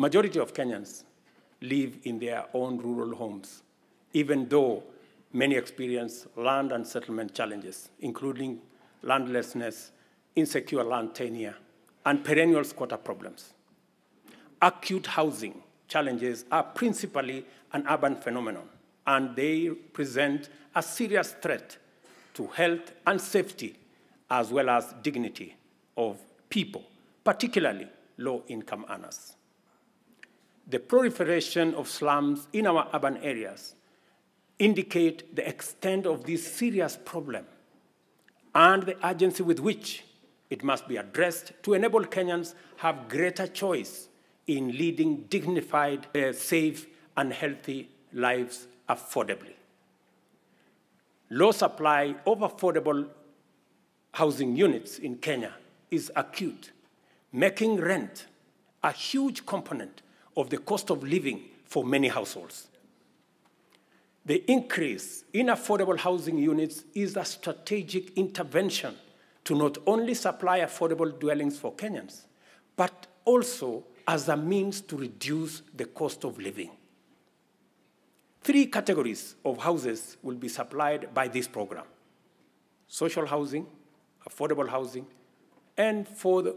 Majority of Kenyans live in their own rural homes, even though many experience land and settlement challenges, including landlessness, insecure land tenure, and perennial squatter problems. Acute housing challenges are principally an urban phenomenon, and they present a serious threat to health and safety, as well as dignity of people, particularly low-income earners. The proliferation of slums in our urban areas indicate the extent of this serious problem and the urgency with which it must be addressed to enable Kenyans have greater choice in leading dignified, safe, and healthy lives affordably. Low supply of affordable housing units in Kenya is acute, making rent a huge component of the cost of living for many households. The increase in affordable housing units is a strategic intervention to not only supply affordable dwellings for Kenyans, but also as a means to reduce the cost of living. 3 categories of houses will be supplied by this program: social housing, affordable housing, and for the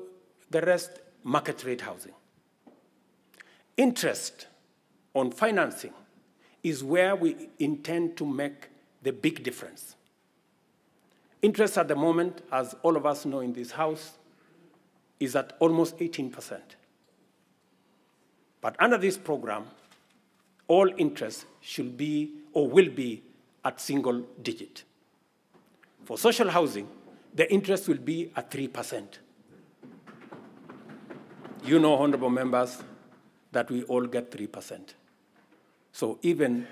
rest, market rate housing. Interest on financing is where we intend to make the big difference. Interest at the moment, as all of us know in this House, is at almost 18%. But under this program, all interest should be or will be at single digit. For social housing, the interest will be at 3%. You know, honorable members, that we all get 3%. So even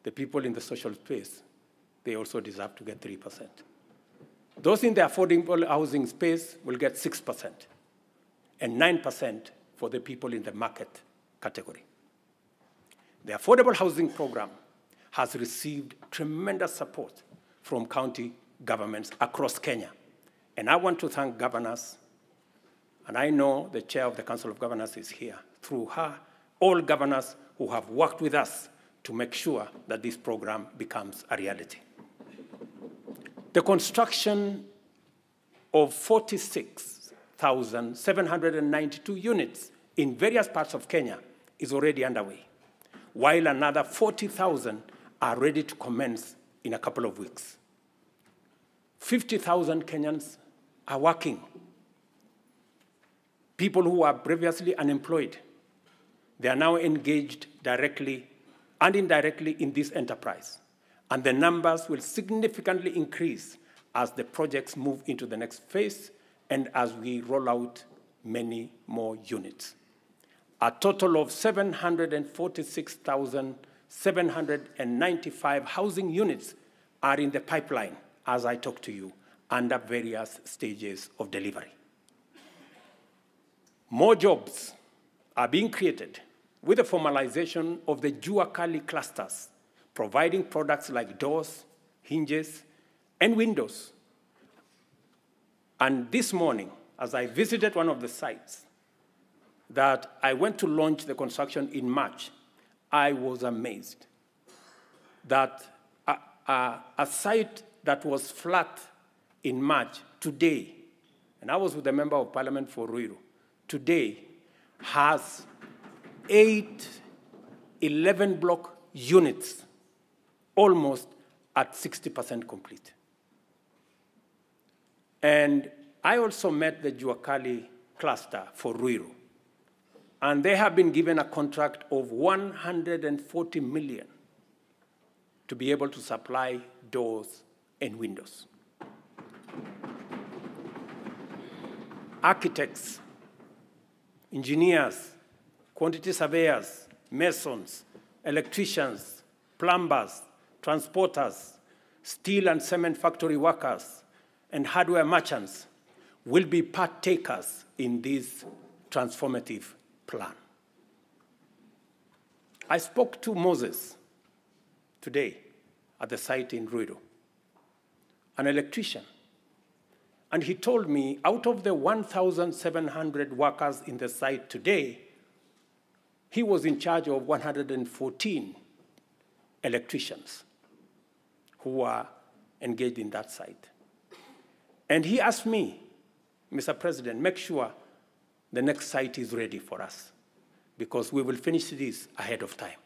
the people in the social space, they also deserve to get 3%. Those in the affordable housing space will get 6%, and 9% for the people in the market category. The affordable housing program has received tremendous support from county governments across Kenya. And I want to thank governors, and I know the chair of the Council of Governors is here, through her, all governors who have worked with us to make sure that this program becomes a reality. The construction of 46,792 units in various parts of Kenya is already underway, while another 40,000 are ready to commence in a couple of weeks. 50,000 Kenyans are working. People who were previously unemployed, they are now engaged directly and indirectly in this enterprise. And the numbers will significantly increase as the projects move into the next phase and as we roll out many more units. A total of 746,795 housing units are in the pipeline as I talk to you, under various stages of delivery. More jobs are being created with the formalization of the Jua Kali clusters, providing products like doors, hinges, and windows. And this morning, as I visited one of the sites that I went to launch the construction in March, I was amazed that a site that was flat in March today, and I was with the Member of Parliament for Ruto, today has 8 11-block units, almost at 60% complete. And I also met the Jua Kali cluster for Ruto, and they have been given a contract of 140 million to be able to supply doors and windows. Architects, engineers, quantity surveyors, masons, electricians, plumbers, transporters, steel and cement factory workers, and hardware merchants will be partakers in this transformative plan. I spoke to Moses today at the site in Ruto, an electrician, and he told me out of the 1,700 workers in the site today, he was in charge of 114 electricians who were engaged in that site. And he asked me, Mr. President, make sure the next site is ready for us, because we will finish this ahead of time.